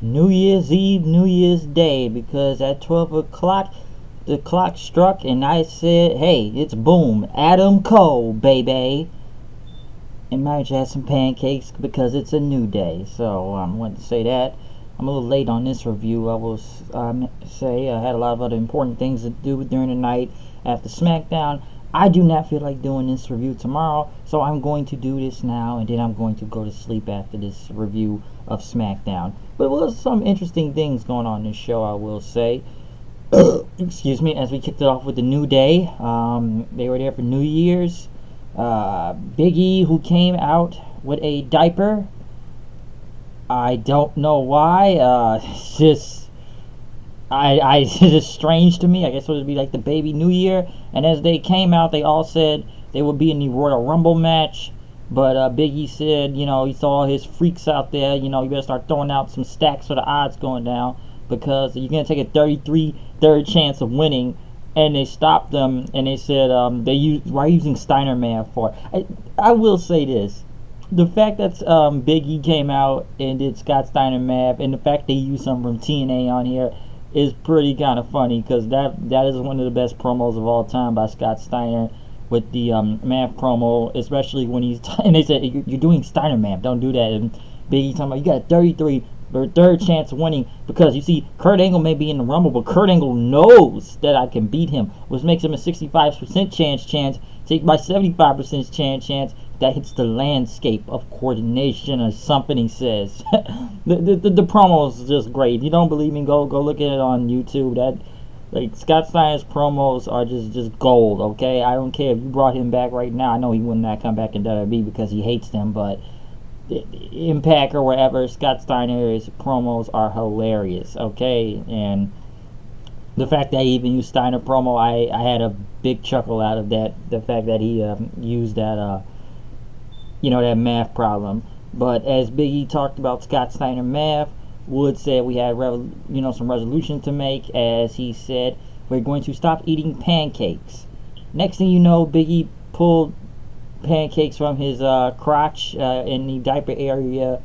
New Year's Eve, New Year's Day, because at 12 o'clock the clock struck and I said, hey, it's boom, Adam Cole, baby. And managed to have some pancakes because it's a new day. So I wanted to say that. I'm a little late on this review. I will say I had a lot of other important things to do during the night after Smackdown. I do not feel like doing this review tomorrow, so I'm going to do this now, and then I'm going to go to sleep after this review of Smackdown. But there was some interesting things going on in this show, I will say. Excuse me, as we kicked it off with the New Day. They were there for New Year's. Big E, who came out with a diaper. I don't know why. It's just, it's just strange to me. I guess it would be like the baby New Year. And as they came out, they all said they would be in the Royal Rumble match. But Big E said, he saw his freaks out there. You better start throwing out some stacks for the odds going down, because you're gonna take a 33 third chance of winning. And they stopped them, and they said why are you using Steiner math for? I will say this: the fact that Big E came out and did Scott Steiner math, and the fact they used some from TNA on here is pretty kind of funny, because that is one of the best promos of all time by Scott Steiner with the math promo, especially when he's and they said you're doing Steiner math, don't do that. And Big E talking about you got a 33 third chance of winning, because you see Kurt Angle may be in the Rumble, but Kurt Angle knows that I can beat him, which makes him a 65% chance. Take my 75% chance. That hits the landscape of coordination or something, he says. the promo is just great. If you don't believe me, go look at it on YouTube. Scott Steiner's promos are just gold, okay? I don't care if you brought him back right now. I know he would not come back in WWE because he hates them, but Impact or wherever, Scott Steiner's promos are hilarious, okay? And the fact that he even used Steiner promo, I had a big chuckle out of that. The fact that he used that, that math problem. But as Big E talked about Scott Steiner math, Wood said we had some resolution to make. As he said, we're going to stop eating pancakes. Next thing you know, Big E pulled pancakes from his crotch in the diaper area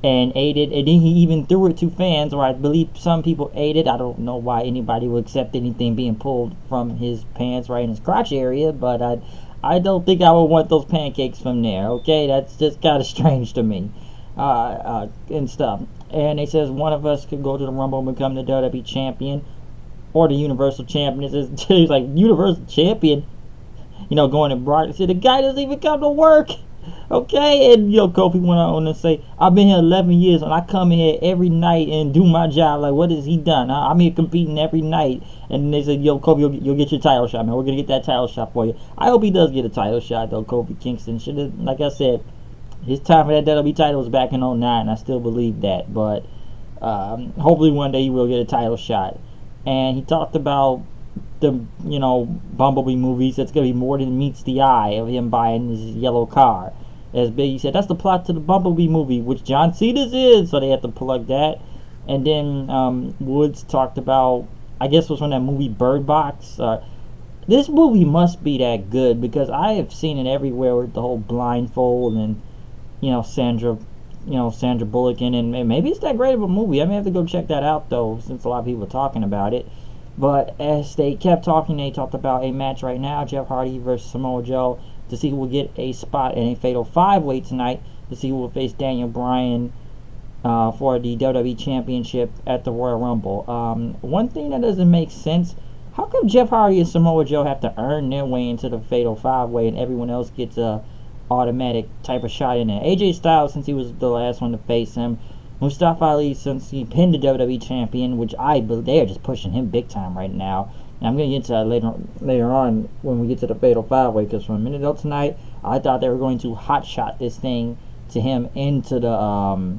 and ate it, and then he even threw it to fans, or I believe some people ate it. I don't know why anybody would accept anything being pulled from his pants right in his crotch area, but I don't think I would want those pancakes from there, okay? That's just kind of strange to me, and stuff. And he says one of us could go to the Rumble and become the WWE champion or the Universal Champion. He's like, Universal Champion? Going to Brock, said the guy doesn't even come to work, okay? And Kofi went on to say, I've been here 11 years and I come here every night and do my job. Like, what has he done? I'm here competing every night. And they said, Kofi, you'll get your title shot, man. We're gonna get that title shot for you. I hope he does get a title shot, though. Kofi Kingston should have, like I said, his time for that WWE title was back in 09. I still believe that, but hopefully one day he will get a title shot. And he talked about the Bumblebee movies. That's gonna be more than meets the eye of him buying his yellow car. As Biggie said, that's the plot to the Bumblebee movie, which John Cena's is, so they have to plug that. And then Woods talked about, I guess it was from that movie Bird Box. This movie must be that good, because I have seen it everywhere with the whole blindfold and Sandra Bullock in, and maybe it's that great of a movie. I may have to go check that out though, since a lot of people are talking about it. But as they kept talking, they talked about a match right now, Jeff Hardy versus Samoa Joe, to see who will get a spot in a Fatal 5-Way tonight, to see who will face Daniel Bryan for the WWE Championship at the Royal Rumble. One thing that doesn't make sense, how come Jeff Hardy and Samoa Joe have to earn their way into the Fatal 5-Way and everyone else gets a automatic type of shot in there? AJ Styles, since he was the last one to face him. Mustafa Ali, since he pinned the WWE champion, which I believe they are just pushing him big time right now. And I'm going to get to that later on when we get to the Fatal 5-Way, because from a minute ago tonight, I thought they were going to hotshot this thing to him into the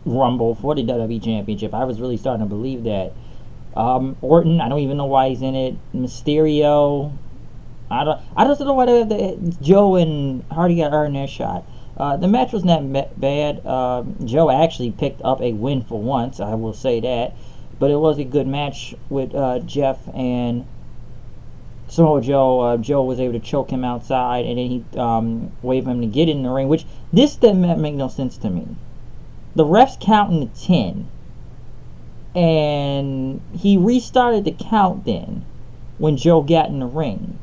Rumble for the WWE championship. I was really starting to believe that. Orton, I don't even know why he's in it. Mysterio, I just don't know why Joe and Hardy got earned their shot. The match was not bad. Joe actually picked up a win for once, I will say that. But it was a good match with Jeff and Samoa Joe. Joe was able to choke him outside, and then he waved him to get in the ring, which this didn't make no sense to me. The ref's counting to 10. And he restarted the count then when Joe got in the ring.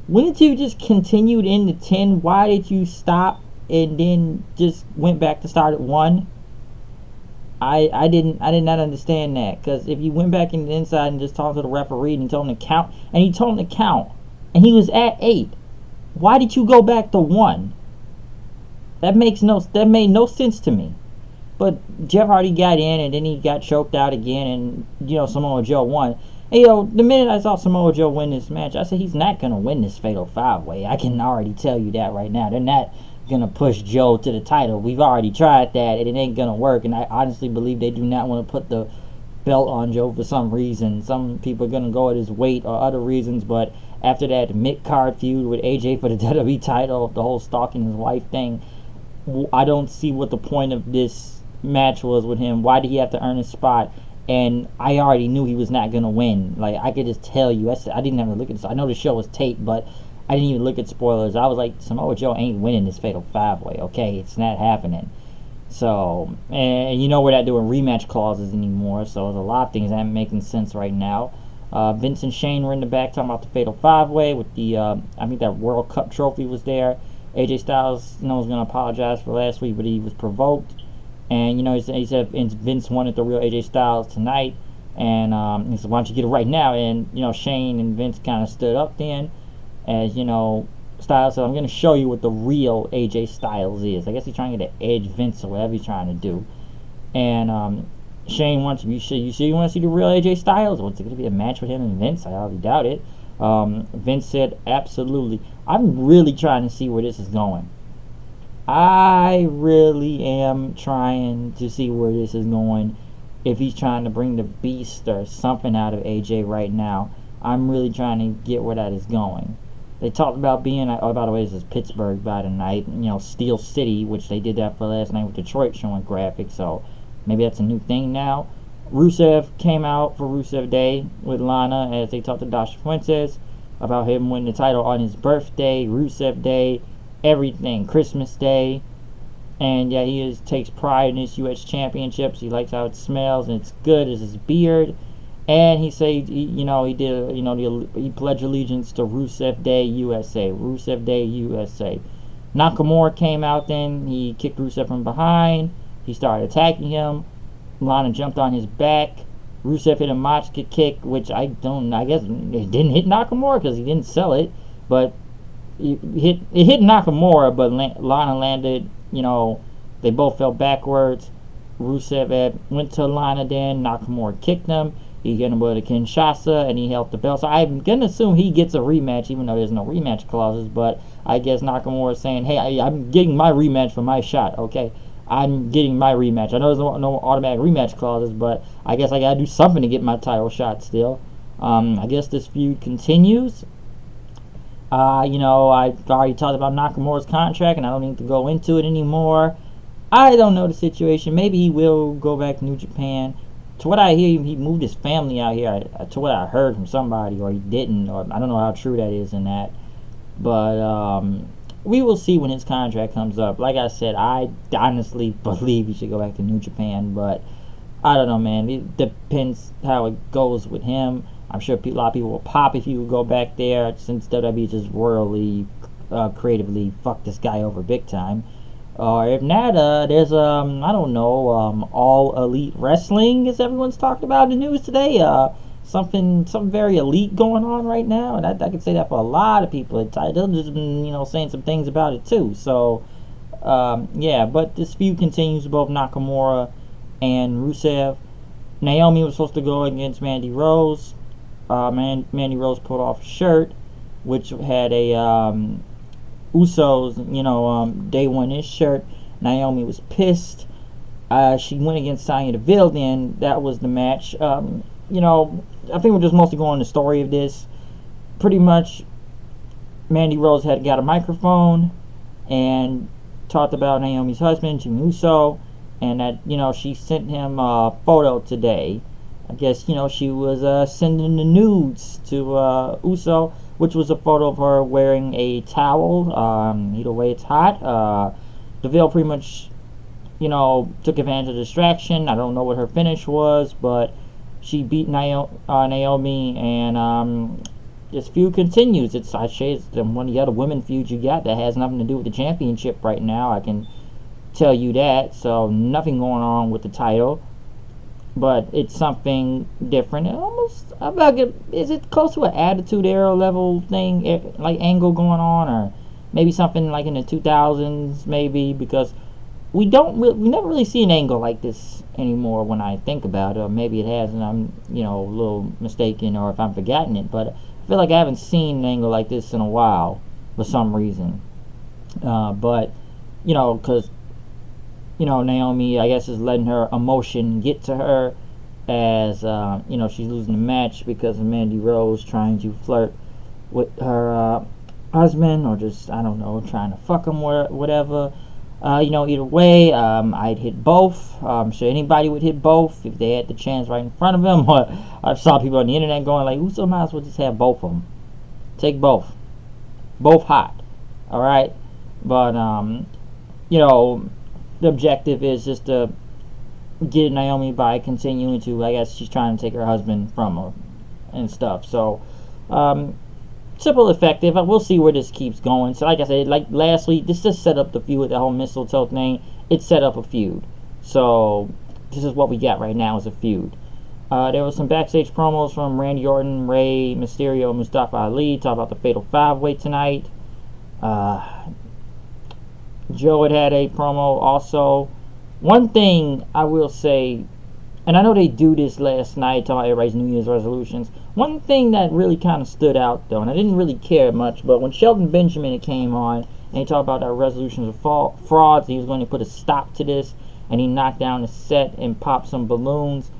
Wouldn't you just continued into 10? Why did you stop and then just went back to start at 1? I did not understand that, because if you went back in the inside and just talked to the referee and he told him to count, and he was at 8, why did you go back to 1? That made no sense to me. But Jeff Hardy got in, and then he got choked out again, and Samoa Joe won. And, the minute I saw Samoa Joe win this match, I said he's not gonna win this Fatal 5-Way. I can already tell you that right now. They're not gonna push Joe to the title. We've already tried that, and it ain't gonna work. And I honestly believe they do not want to put the belt on Joe for some reason. Some people are gonna go at his weight or other reasons, but after that mid-card feud with AJ for the WWE title, the whole stalking his wife thing, I don't see what the point of this match was with him. Why did he have to earn his spot? And I already knew he was not gonna win. Like, I could just tell you. I didn't have to look at this. I know the show was taped, but I didn't even look at spoilers. I was like, Samoa Joe ain't winning this Fatal 5-Way. Okay, it's not happening. So, and we're not doing rematch clauses anymore. So there's a lot of things that aren't making sense right now. Vince and Shane were in the back talking about the Fatal 5-Way with the I think that World Cup trophy was there. AJ Styles was gonna apologize for last week, but he was provoked. And, he said Vince wanted the real AJ Styles tonight. And he said, why don't you get it right now? And, Shane and Vince kind of stood up then. As, Styles said, I'm going to show you what the real AJ Styles is. I guess he's trying to get an edge Vince or whatever he's trying to do. And Shane wants, you want to see the real AJ Styles? What's it going to be a match with him and Vince? I highly doubt it. Vince said, absolutely. I'm really trying to see where this is going. I really am trying to see where this is going. If he's trying to bring the beast or something out of AJ right now, I'm really trying to get where that is going. They talked about being, oh, by the way, this is Pittsburgh by tonight, Steel City, which they did that for last night with Detroit showing graphics, so maybe that's a new thing now. Rusev came out for Rusev Day with Lana as they talked to Dasha Fuentes about him winning the title on his birthday, Rusev Day, everything, Christmas Day. And yeah, he takes pride in his U.S. championships. He likes how it smells and it's good as his beard. And he said, he pledged allegiance to Rusev Day USA. Rusev Day USA. Nakamura came out then. He kicked Rusev from behind. He started attacking him. Lana jumped on his back. Rusev hit a Machka kick, which I guess it didn't hit Nakamura because he didn't sell it. But it hit Nakamura, but Lana landed, they both fell backwards. Rusev went to Lana then. Nakamura kicked him. He hit him with a Kinshasa, and he held the belt. So I'm going to assume he gets a rematch, even though there's no rematch clauses. But I guess Nakamura is saying, hey, I'm getting my rematch for my shot, okay? I'm getting my rematch. I know there's no automatic rematch clauses, but I guess I got to do something to get my title shot still. I guess this feud continues. I've already talked about Nakamura's contract, and I don't need to go into it anymore. I don't know the situation. Maybe he will go back to New Japan. To what I hear, he moved his family out here. To what I heard from somebody, or he didn't, or I don't know how true that is in that. But we will see when his contract comes up. Like I said, I honestly believe he should go back to New Japan, but I don't know, man. It depends how it goes with him. I'm sure a lot of people will pop if he would go back there, since WWE just royally, creatively fucked this guy over big time. Or if not, there's I don't know, All Elite Wrestling, as everyone's talked about in the news today. Something very elite going on right now, and I can say that for a lot of people. They'll just been, saying some things about it too. So, yeah, but this feud continues, both Nakamura and Rusev. Naomi was supposed to go against Mandy Rose. Mandy Rose pulled off a shirt, which had a Usos, Day One-ish shirt. Naomi was pissed. She went against Sonya Deville then. That was the match. I think we're just mostly going on the story of this. Pretty much, Mandy Rose got a microphone and talked about Naomi's husband, Jimmy Uso, and that, she sent him a photo today. I guess, she was sending the nudes to Uso, which was a photo of her wearing a towel. Either way, it's hot. Deville pretty much, took advantage of the distraction. I don't know what her finish was, but she beat Naomi, and this feud continues. I'd say it's one of the other women feuds you got that has nothing to do with the championship right now. I can tell you that. So nothing going on with the title, but it's something different. Is it close to an Attitude Era level thing, like angle going on, or maybe something like in the 2000s, maybe, because we never really see an angle like this anymore when I think about it, or maybe it has and I'm a little mistaken, or if I'm forgetting it, but I feel like I haven't seen an angle like this in a while for some reason. But because Naomi, I guess, is letting her emotion get to her as she's losing the match because of Mandy Rose trying to flirt with her husband, or just, I don't know, trying to fuck him or whatever. Either way, I'd hit both. I'm sure anybody would hit both if they had the chance right in front of them. Or I saw people on the internet going like, "Who might as well just have both of them? Take both hot." All right, but the objective is just to get Naomi by continuing to, I guess, she's trying to take her husband from her and stuff. So, simple, effective. We'll see where this keeps going. So like I said, like last week, this just set up the feud with the whole mistletoe thing. It set up a feud. So this is what we got right now, is a feud. There was some backstage promos from Randy Orton, Rey Mysterio, Mustafa Ali. Talk about the Fatal 5-Way tonight. Joe had a promo also. One thing I will say, and I know they do this last night, talking about everybody's New Year's resolutions. One thing that really kind of stood out, though, and I didn't really care much, but when Shelton Benjamin came on, and he talked about that resolutions of frauds, he was going to put a stop to this, and he knocked down the set and popped some balloons.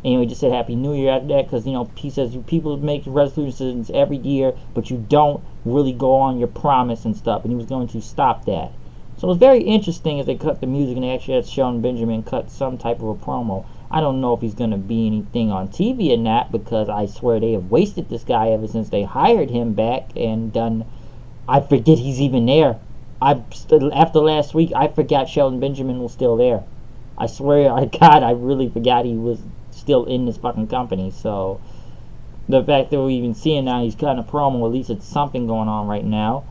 And he just said Happy New Year after that, because he says people make resolutions every year, but you don't really go on your promise and stuff, and he was going to stop that. So it was very interesting as they cut the music and they actually had Shelton Benjamin cut some type of a promo. I don't know if he's going to be anything on TV or not, because I swear they have wasted this guy ever since they hired him back and done. I forget he's even there. After last week, I forgot Shelton Benjamin was still there. I swear, God, I really forgot he was still in this fucking company. So the fact that we're even seeing now he's cutting a promo, at least it's something going on right now.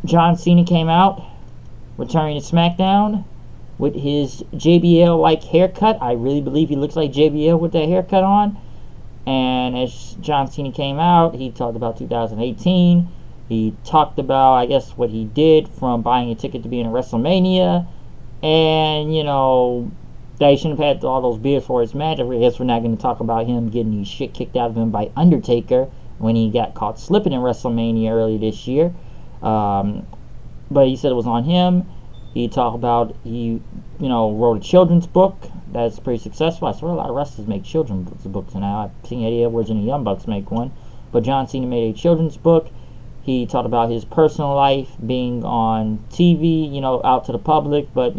John Cena came out, returning to Smackdown with his JBL-like haircut. I really believe he looks like JBL with that haircut on. And as John Cena came out, he talked about 2018. He talked about, I guess, what he did from buying a ticket to being in WrestleMania. And, that he shouldn't have had all those beers for his match. I guess we're not going to talk about him getting his shit kicked out of him by Undertaker when he got caught slipping in WrestleMania early this year. But he said it was on him. He talked about he wrote a children's book that's pretty successful. I swear a lot of wrestlers make children's books now. I've seen Eddie Edwards and the Young Bucks make one. But John Cena made a children's book. He talked about his personal life being on TV, out to the public. But,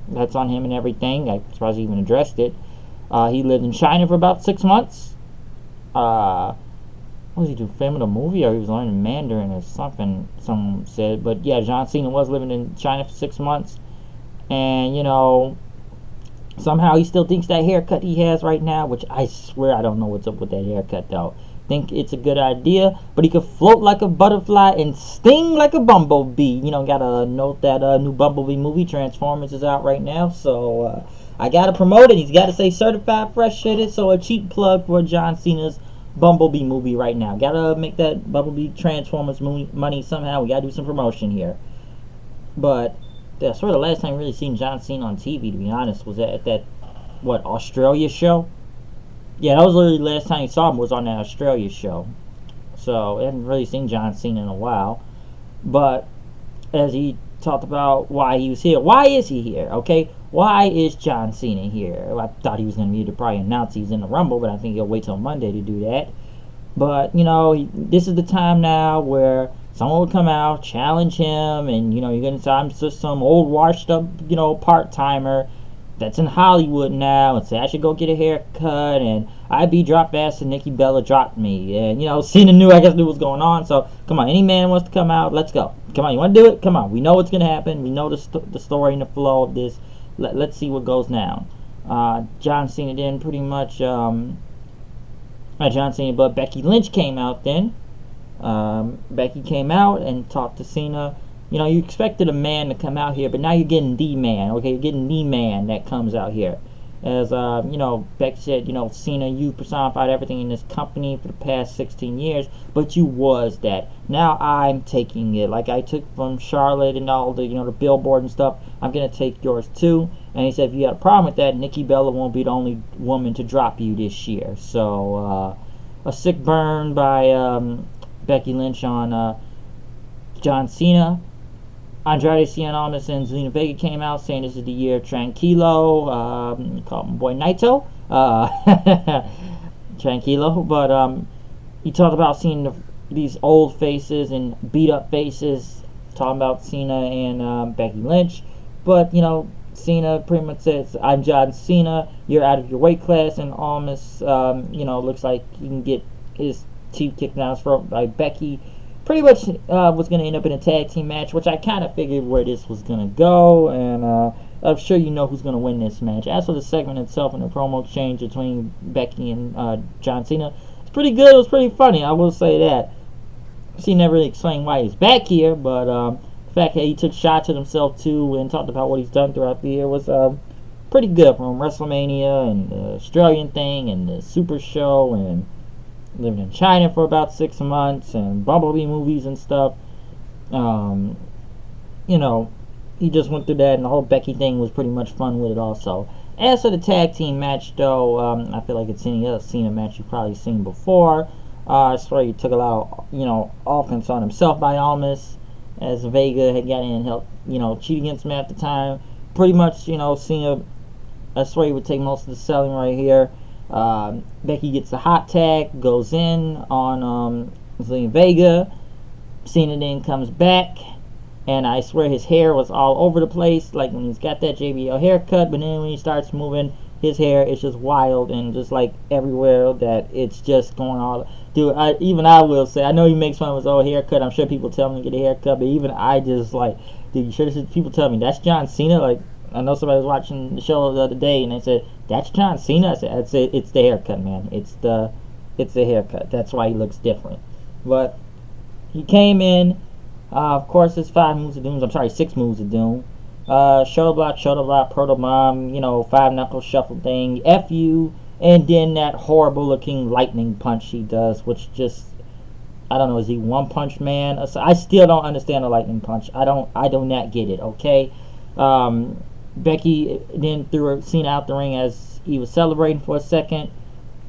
that's on him and everything. I'm surprised he even addressed it. He lived in China for about 6 months. What was he doing, filming a movie, or he was learning Mandarin or something, someone said. But yeah, John Cena was living in China for 6 months. And, somehow he still thinks that haircut he has right now, which I swear I don't know what's up with that haircut, though. Think it's a good idea, but he could float like a butterfly and sting like a bumblebee. Gotta note that new Bumblebee movie, Transformers, is out right now. So, I gotta promote it. He's gotta say certified fresh shitted, so a cheap plug for John Cena's Bumblebee movie right now. Gotta make that Bumblebee Transformers money somehow. We gotta do some promotion here. But that's sort of the last time I really seen John Cena on TV, to be honest, was at that Australia show. Yeah, that was literally the last time you saw him, was on that Australia show. So I haven't really seen John Cena in a while. But as he talked about why he was here, why is he here? Okay, why is John Cena here? I thought he was going to be to probably announce he's in the Rumble, but I think he'll wait till Monday to do that. But, this is the time now where someone will come out, challenge him, and, you're going to say, I'm just some old washed up, part-timer that's in Hollywood now, and say I should go get a haircut, and I'd be dropped fast and Nikki Bella dropped me. And, Cena knew, I guess, knew what was going on. So, come on, any man wants to come out, let's go. Come on, you want to do it? Come on. We know what's going to happen. We know the story and the flow of this. Let's see what goes down. John Cena then pretty much, not John Cena, but Becky Lynch came out then. Becky came out and talked to Cena. You know, you expected a man to come out here, but now you're getting the man. Okay, you're getting the man that comes out here. As, you know, Becky said, you know, Cena, you personified everything in this company for the past 16 years, but you was that. Now I'm taking it. Like I took from Charlotte and all the, you know, the billboard and stuff, I'm going to take yours too. And he said, if you got a problem with that, Nikki Bella won't be the only woman to drop you this year. So, a sick burn by Becky Lynch on John Cena. Andrade Cien Almas and Zelina Vega came out saying this is the year Tranquilo. Call my boy Naito. Tranquilo. But he talked about seeing these old faces and beat up faces. Talking about Cena and Becky Lynch. But, you know, Cena pretty much says, I'm John Cena. You're out of your weight class. And Almas, you know, looks like he can get his teeth kicked down his throat by Becky. Pretty much was going to end up in a tag team match, which I kind of figured where this was going to go, and I'm sure you know who's going to win this match. As for the segment itself and the promo exchange between Becky and John Cena, it's pretty good. It was pretty funny, I will say that. She never really explained why he's back here, but the fact that he took shots at himself too and talked about what he's done throughout the year was pretty good, from WrestleMania and the Australian thing and the Super Show and living in China for about 6 months and Bumblebee movies and stuff. You know, he just went through that, and the whole Becky thing was pretty much fun with it also. As for the tag team match, though, I feel like it's any other Cena match you've probably seen before. I swear he took a lot of, you know, offense on himself by Almas, as Vega had got in and helped, you know, cheat against him at the time. Pretty much, you know, Cena, I swear he would take most of the selling right here. Becky gets the hot tag, goes in on Zelina Vega. Cena then comes back, and I swear his hair was all over the place, like when he's got that JBL haircut, but then when he starts moving, his hair is just wild and just like everywhere that it's just going all. Dude, even I will say, I know he makes fun of his old haircut. I'm sure people tell him to get a haircut, but even I just like, dude, you should have people tell me that's John Cena. Like, I know somebody was watching the show the other day and they said, that's John Cena. I said, it's the haircut, man. It's the haircut. That's why he looks different. But he came in. Of course, it's 5 moves of doom. I'm sorry, 6 moves of doom. Shoulder block, proto bomb, you know, 5-knuckle shuffle thing, F you, and then that horrible looking lightning punch he does, which just, I don't know, is he One Punch Man? I still don't understand the lightning punch. I do not get it, okay? Becky then threw Cena out the ring as he was celebrating for a second,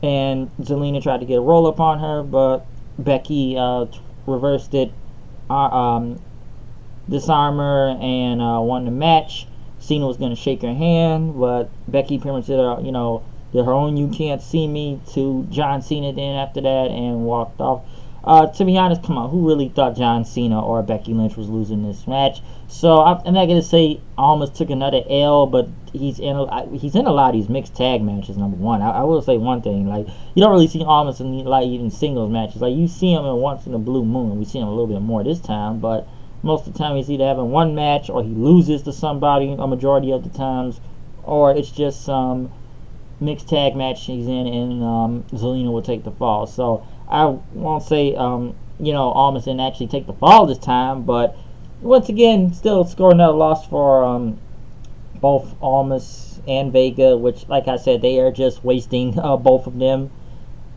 and Zelina tried to get a roll up on her, but Becky reversed it, disarmer, and won the match. Cena was going to shake her hand, but Becky pretty much did her own "you can't see me" to John Cena then after that and walked off. To be honest, come on, who really thought John Cena or Becky Lynch was losing this match? So I'm not gonna say almost took another L, but he's in a lot of these mixed tag matches. Number one, I will say one thing: like, you don't really see Almas in like even singles matches. Like, you see him in once in a blue moon. We see him a little bit more this time, but most of the time he's either having one match or he loses to somebody a majority of the times, or it's just some mixed tag match he's in, and Zelina will take the fall. So I won't say, Almas didn't actually take the fall this time, but once again, still score another loss for both Almas and Vega, which, like I said, they are just wasting both of them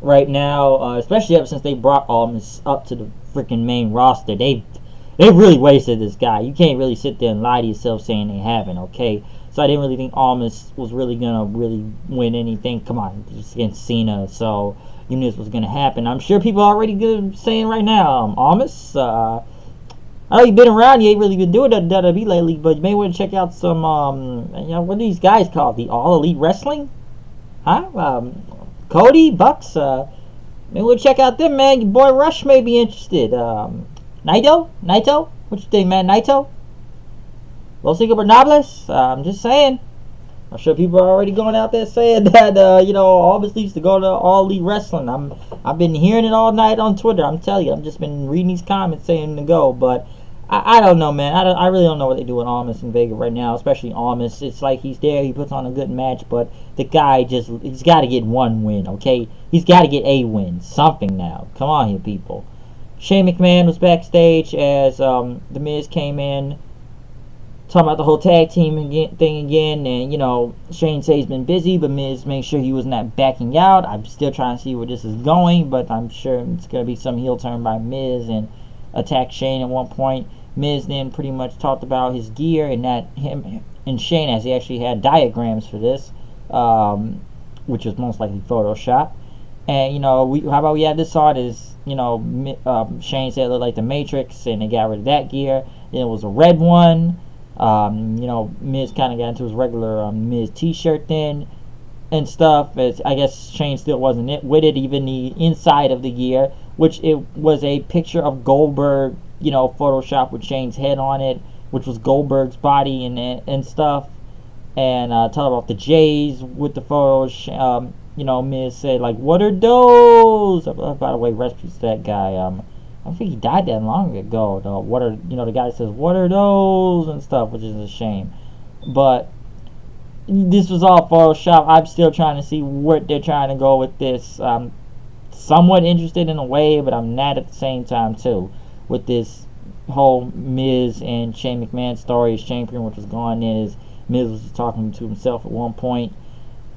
right now, especially ever since they brought Almas up to the freaking main roster. They really wasted this guy. You can't really sit there and lie to yourself saying they haven't, okay? So I didn't really think Almas was really going to really win anything. Come on, just against Cena. So you knew this was going to happen. I'm sure people are already good saying right now, Almas, I know you've been around, you ain't really been doing that WWE lately, but you may want to check out some, what are these guys called? The All Elite Wrestling? Huh? Cody, Bucks, maybe we'll check out them, man. Your boy Rush may be interested. Naito? What you think, man? Naito? Los Ingobernables? I'm just saying. I'm sure people are already going out there saying that, Almas needs to go to All Elite Wrestling. I've been hearing it all night on Twitter. I'm telling you, I've just been reading these comments saying to go. But I don't know, man. I really don't know what they do with Almas and Vega right now, especially Almas. It's like he's there, he puts on a good match, but the guy he's got to get one win, okay? He's got to get a win, something now. Come on here, people. Shane McMahon was backstage as The Miz came in, talking about the whole tag team thing again, and Shane says he's been busy, but Miz made sure he was not backing out. I'm still trying to see where this is going, but I'm sure it's going to be some heel turn by Miz and attack Shane at one point. Miz then pretty much talked about his gear and that him and Shane, as he actually had diagrams for this, which was most likely Photoshop. And how about we had this art is Shane said it looked like the Matrix, and they got rid of that gear. Then it was a red one. Miz kind of got into his regular Miz t-shirt then and stuff. As I guess Shane still wasn't with it, even the inside of the gear, which it was a picture of Goldberg, Photoshop with Shane's head on it, which was Goldberg's body and stuff. And talk about the J's with the photos. Miz said, like, what are those? By the way, rest peace to that guy. I think he died that long ago. The guy says, what are those? And stuff, which is a shame. But this was all Photoshop. I'm still trying to see what they're trying to go with this. I'm somewhat interested in a way, but I'm not at the same time, too, with this whole Miz and Shane McMahon story. Shane pretty much was going in as Miz was talking to himself at one point.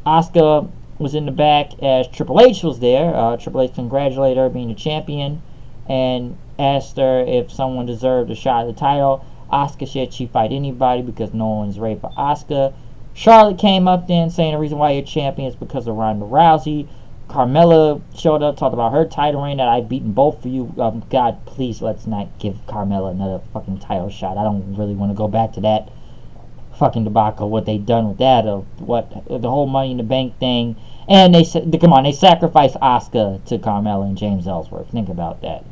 Asuka was in the back as Triple H was there. Triple H congratulated her being the champion and asked her if someone deserved a shot at the title. Asuka said she'd fight anybody because no one's ready for Asuka. Charlotte came up then saying the reason why you're champion is because of Ronda Rousey. Carmella showed up, talked about her title reign, that I've beaten both of you. God, please let's not give Carmella another fucking title shot. I don't really want to go back to that fucking debacle, what they done with that, of what the whole Money in the Bank thing. And they sacrificed Asuka to Carmella and James Ellsworth. Think about that.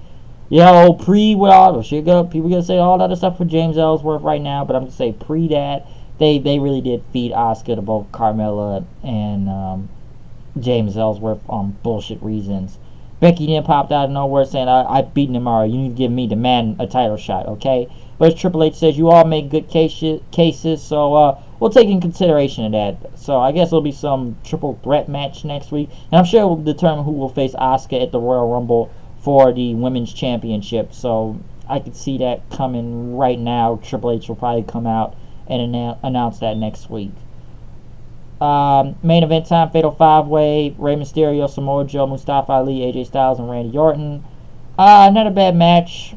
With all people gonna say all that other stuff for James Ellsworth right now, but I'm gonna say pre that they really did feed Asuka to both Carmella and James Ellsworth on bullshit reasons. Becky then popped out of nowhere saying, I've beaten him already. You need to give me the man a title shot, okay? But as Triple H says, you all make good cases, so we'll take in consideration of that. So I guess it'll be some triple threat match next week. And I'm sure it will determine who will face Asuka at the Royal Rumble for the Women's Championship. So I could see that coming right now. Triple H will probably come out and announce that next week. Main event time, Fatal 5-Way, Rey Mysterio, Samoa Joe, Mustafa Ali, AJ Styles, and Randy Orton. Not a bad match.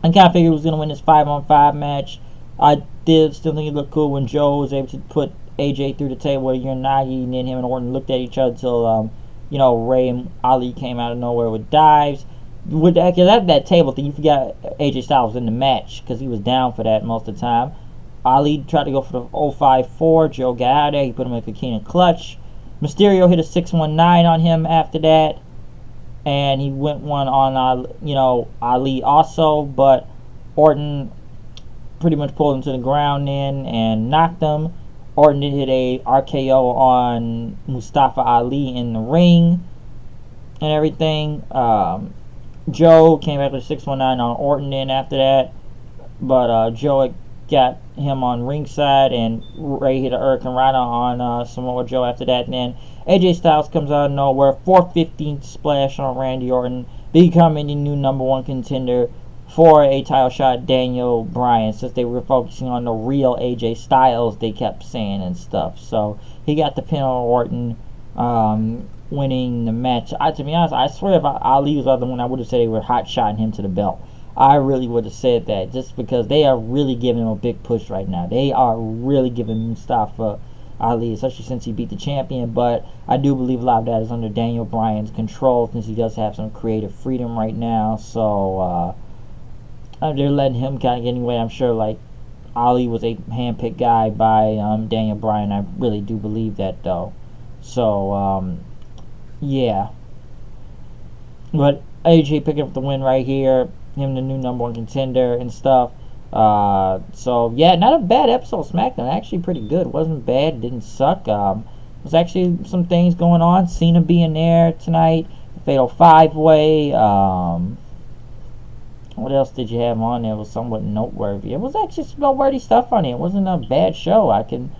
I kind of figured he was going to win this 5-on-5 match. I did still think it looked cool when Joe was able to put AJ through the table with Uranagi, and then him and Orton looked at each other until, Rey and Ali came out of nowhere with dives. With that table thing, you forgot AJ Styles was in the match because he was down for that most of the time. Ali tried to go for the 054. Joe got out of there. He put him in a Kikina clutch. Mysterio hit a 619 on him after that. And he went one on, Ali also. But Orton pretty much pulled him to the ground then and knocked him. Orton did hit a RKO on Mustafa Ali in the ring and everything. Joe came back with a 619 on Orton then after that. But Joe got him on ringside, and Ray hit a Hurricane Rana on Samoa Joe after that. And then AJ Styles comes out of nowhere, 415 splash on Randy Orton, becoming the new number one contender for a title shot, Daniel Bryan, since they were focusing on the real AJ Styles, they kept saying and stuff. So he got the pin on Orton, winning the match. To be honest, I swear if Ali was the other one, I would have said they were hot-shotting him to the belt. I really would have said that, just because they are really giving him a big push right now. They are really giving Mustafa Ali, especially since he beat the champion. But I do believe a lot of that is under Daniel Bryan's control, since he does have some creative freedom right now. So they're letting him kind of get anyway. I'm sure like Ali was a handpicked guy by Daniel Bryan. I really do believe that though. So yeah. But AJ picking up the win right here. Him the new number one contender and stuff. So yeah, not a bad episode of Smackdown. Actually pretty good. Wasn't bad. Didn't suck. There's actually some things going on. Cena being there tonight. The Fatal 5-Way. What else did you have on there? It was somewhat noteworthy. It was actually some noteworthy stuff on it. It wasn't a bad show. I can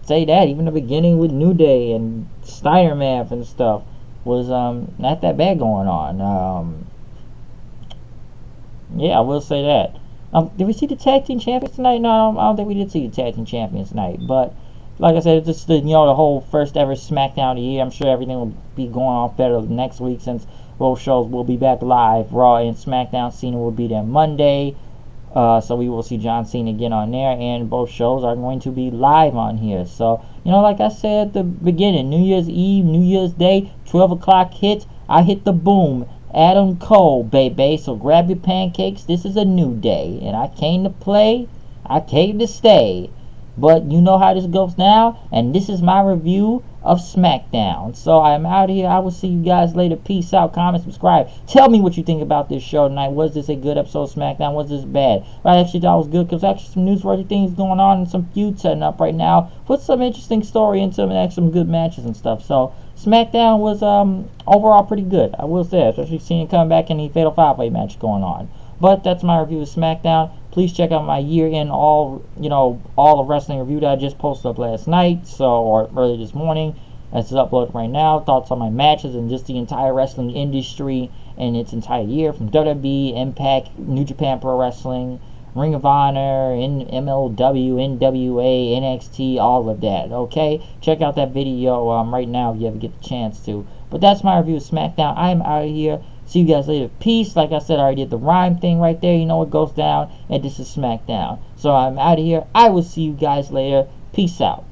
say that. Even the beginning with New Day and Steiner Math and stuff was not that bad going on. Yeah, I will say that. Did we see the tag team champions tonight? No, I don't think we did see the tag team champions tonight. But like I said, it's just the whole first ever Smackdown of the year. I'm sure everything will be going off better next week since both shows will be back live. Raw and Smackdown. Cena will be there Monday. So we will see John Cena again on there, and both shows are going to be live on here. So, like I said at the beginning, New Year's Eve, New Year's Day, 12 o'clock hits, I hit the boom. Adam Cole, baby. So grab your pancakes. This is a new day, and I came to play. I came to stay. But you know how this goes now, and this is my review of Smackdown. So I'm out of here. I will see you guys later. Peace out. Comment, subscribe. Tell me what you think about this show tonight. Was this a good episode of Smackdown? Was this bad? I actually thought it was good because actually some newsworthy things going on and some feuds setting up right now. Put some interesting story into it and some good matches and stuff. So Smackdown was overall pretty good. I will say, especially seeing coming back in the Fatal 5-Way match going on. But that's my review of Smackdown. Please check out my year-end all the wrestling review that I just posted up last night, or early this morning. It's uploaded right now. Thoughts on my matches and just the entire wrestling industry and its entire year from WWE, Impact, New Japan Pro Wrestling, Ring of Honor, MLW, NWA, NXT, all of that. Okay, check out that video right now if you ever get the chance to. But that's my review of Smackdown. I am out of here. See you guys later. Peace. Like I said, I already did the rhyme thing right there. You know what goes down. And this is Smackdown. So I'm out of here. I will see you guys later. Peace out.